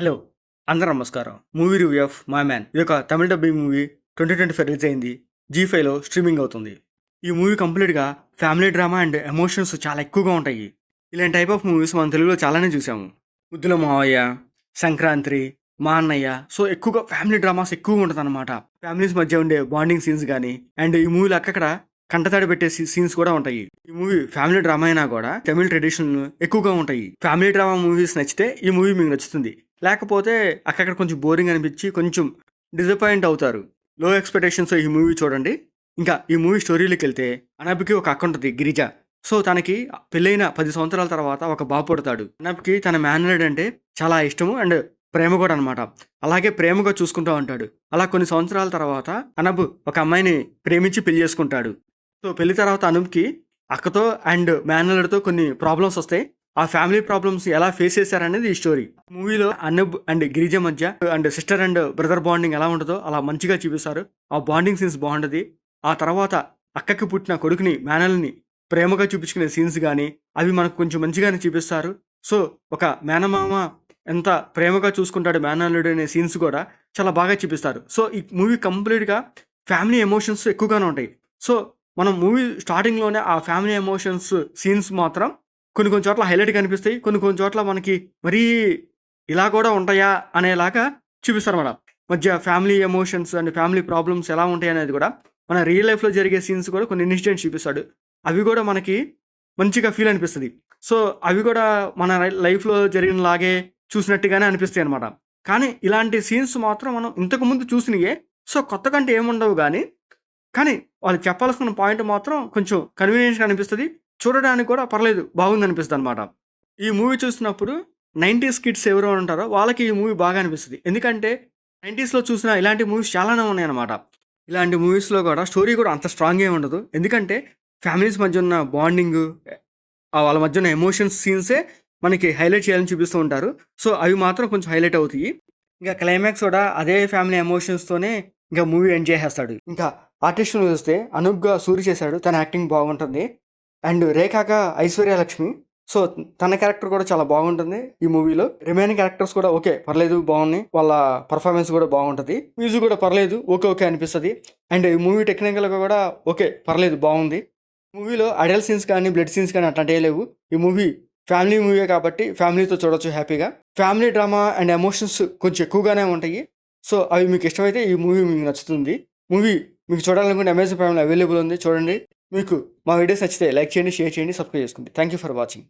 Hello! అందరూ నమస్కారం. Movie review of 'my man' ఇదొక తమిళ డబ్బింగ్ మూవీ 2025 రిలీజ్ అయింది. జీ5లో స్ట్రీమింగ్ అవుతుంది. ఈ మూవీ కంప్లీట్‌గా ఫ్యామిలీ డ్రామా అండ్ ఎమోషన్స్ చాలా ఎక్కువగా ఉంటాయి. ఇలాంటి టైప్ ఆఫ్ మూవీస్ మనం తెలుగులో చాలానే చూసాము. 'ముద్దుల మావయ్య', 'సంక్రాంతి', 'మా అన్నయ్య' సో ఎక్కువగా ఫ్యామిలీ డ్రామాస్ ఎక్కువగా ఉంటదనమాట. ఫ్యామిలీస్ మధ్య ఉండే బాండింగ్ సీన్స్ గానీ, అండ్ ఈ మూవీలో అక్కడక్కడ కంటతడి పెట్టే సీన్స్ కూడా ఉంటాయి. ఈ మూవీ ఫ్యామిలీ డ్రామా అయినా కూడా తమిళ్ ట్రెడిషన్ ఎక్కువగా ఉంటాయి. ఫ్యామిలీ డ్రామా మూవీస్ నచ్చితే ఈ మూవీ మీకు నచ్చుతుంది. లేకపోతే అక్కడక్కడ కొంచెం బోరింగ్ అనిపించి కొంచెం డిసప్పాయింట్ అవుతారు. లో ఎక్స్‌పెక్టేషన్స్‌తో ఈ మూవీ చూడండి. ఇంకా ఈ మూవీ స్టోరీలోకెళ్తే అనబ్‌కి ఒక అక్క ఉంటది 'గిరిజ'. సో తనకి పెళ్ళైన 10 సంవత్సరాల తర్వాత ఒక బాబు పుడతాడు. అనబ్‌కి తన మేనల్లుడు అంటే చాలా ఇష్టము అండ్ ప్రేమ కూడా అనమాట. అలాగే ప్రేమగా చూసుకుంటూ ఉంటాడు. అలా కొన్ని సంవత్సరాల తర్వాత అనబ్ ఒక అమ్మాయిని ప్రేమించి పెళ్లి చేసుకుంటాడు. సో పెళ్లి తర్వాత అనూప్‌కి అక్కతో అండ్ మేనల్లుడితో కొన్ని ప్రాబ్లమ్స్ వస్తాయి. ఆ ఫ్యామిలీ ప్రాబ్లమ్స్ ఎలా ఫేస్ చేశారనేది ఈ స్టోరీ. మూవీలో అనూప్ అండ్ గిరిజ మధ్య and sister and brother bonding ఎలా ఉంటదో అలా మంచిగా చూపిస్తారు. ఆ బాండింగ్ సీన్స్ బాగుంటది. ఆ తర్వాత అక్కకి పుట్టిన కొడుకుని మేనల్ని ప్రేమగా చూపించుకునే సీన్స్ గానీ అవి మనకు కొంచెం మంచిగానే చూపిస్తారు. సో ఒక మేనమామ ఎంత ప్రేమగా చూసుకుంటాడు మేనల్లుడు అనే సీన్స్ కూడా చాలా బాగా చూపిస్తారు. సో ఈ మూవీ కంప్లీట్‌గా ఫ్యామిలీ ఎమోషన్స్ ఎక్కువగానే ఉంటాయి. సో మనం మూవీ స్టార్టింగ్‌లోనే ఆ ఫ్యామిలీ ఎమోషన్స్ సీన్స్ మాత్రం కొన్ని కొన్ని చోట్ల హైలైట్‌గా అనిపిస్తాయి. కొన్ని కొన్ని చోట్ల మనకి మరీ ఇలా కూడా ఉంటాయా అనేలాగా చూపిస్తారన్నమాట. మధ్య family emotions and family problems ఎలా ఉంటాయనేది కూడా మన రియల్ లైఫ్‌లో జరిగే సీన్స్ కూడా కొన్ని ఇన్సిడెంట్స్ చూపిస్తాడు. అవి కూడా మనకి మంచిగా ఫీల్ అనిపిస్తది. సో అవి కూడా మన లైఫ్‌లో జరిగినలాగే చూసినట్టుగానే అనిపిస్తాయన్నమాట. కానీ ఇలాంటి సీన్స్ మాత్రం మనం ఇంతకుముందు చూసినయే. సో కొత్తగా అంటే ఏముండవు గానీ, కానీ వాళ్ళు చెప్పాల్సిన పాయింట్ మాత్రం కొంచెం కన్వీనియంట్‌గా అనిపిస్తది. చూడడానికి కూడా పర్లేదు బాగుందనిపిస్తదనమాట. ఈ మూవీ చూసినప్పుడు 90స్ కిడ్స్ ఎవరెవరు ఉంటారో వాళ్ళకి ఈ మూవీ బాగా అనిపిస్తది. ఎందుకంటే 90స్‌లో చూసిన ఇలాంటి మూవీస్ చాలానే ఉన్నాయన్నమాట. ఇలాంటి మూవీస్‌లో కూడా స్టోరీ కూడా అంత స్ట్రాంగ్ ఏమి ఉండదు. ఎందుకంటే ఫ్యామిలీస్ మధ్య ఉన్న బాండింగు, వాళ్ళ మధ్య ఉన్న ఎమోషన్స్ సీన్సే మనకి హైలైట్ చేయాలని చూపిస్తూ ఉంటారు. సో అవి మాత్రం కొంచెం హైలైట్ అవుతాయి. ఇంకా క్లైమాక్స్ కూడా అదే ఫ్యామిలీ ఎమోషన్స్‌తోనే ఇంకా మూవీ ఎండ్ చేసేస్తాడు. ఇంకా ఆర్టిస్ట్‌ని చూస్తే అనూప్‌గా సూరి చేశాడు. తన యాక్టింగ్ బాగుంటుంది. అండ్ రేఖాగా ఐశ్వర్య లక్ష్మి. సో తన క్యారెక్టర్ కూడా చాలా బాగుంటుంది ఈ మూవీలో. రిమైనింగ్ క్యారెక్టర్స్ కూడా ఓకే పర్లేదు బాగున్నాయి. వాళ్ళ పర్ఫార్మెన్స్ కూడా బాగుంటది. మ్యూజిక్ కూడా పర్లేదు ఓకే ఓకే అనిపిస్తది. అండ్ ఈ మూవీ టెక్నికల్‌గా కూడా ఓకే పర్లేదు బాగుంది. మూవీలో అడల్ట్ సీన్స్ కానీ, బ్లడ్ సీన్స్ కానీ అట్లాంటివి లేవు. ఈ మూవీ ఫ్యామిలీ మూవీయే కాబట్టి ఫ్యామిలీతో చూడొచ్చు హ్యాపీగా. ఫ్యామిలీ డ్రామా అండ్ ఎమోషన్స్ కొంచెం ఎక్కువగానే ఉంటాయి. సో అవి మీకు ఇష్టమైతే ఈ మూవీ మీకు నచ్చుతుంది. మూవీ మీకు చూడాలనుకుంటే అమెజాన్ ప్రైమ్‌లో అవైలబుల్ ఉంది చూడండి. మీకు మా వీడియోస్ నచ్చితే లైక్ చేయండి, షేర్ చేయండి, సబ్స్క్రైబ్ చేసుకోండి. Thank you for watching.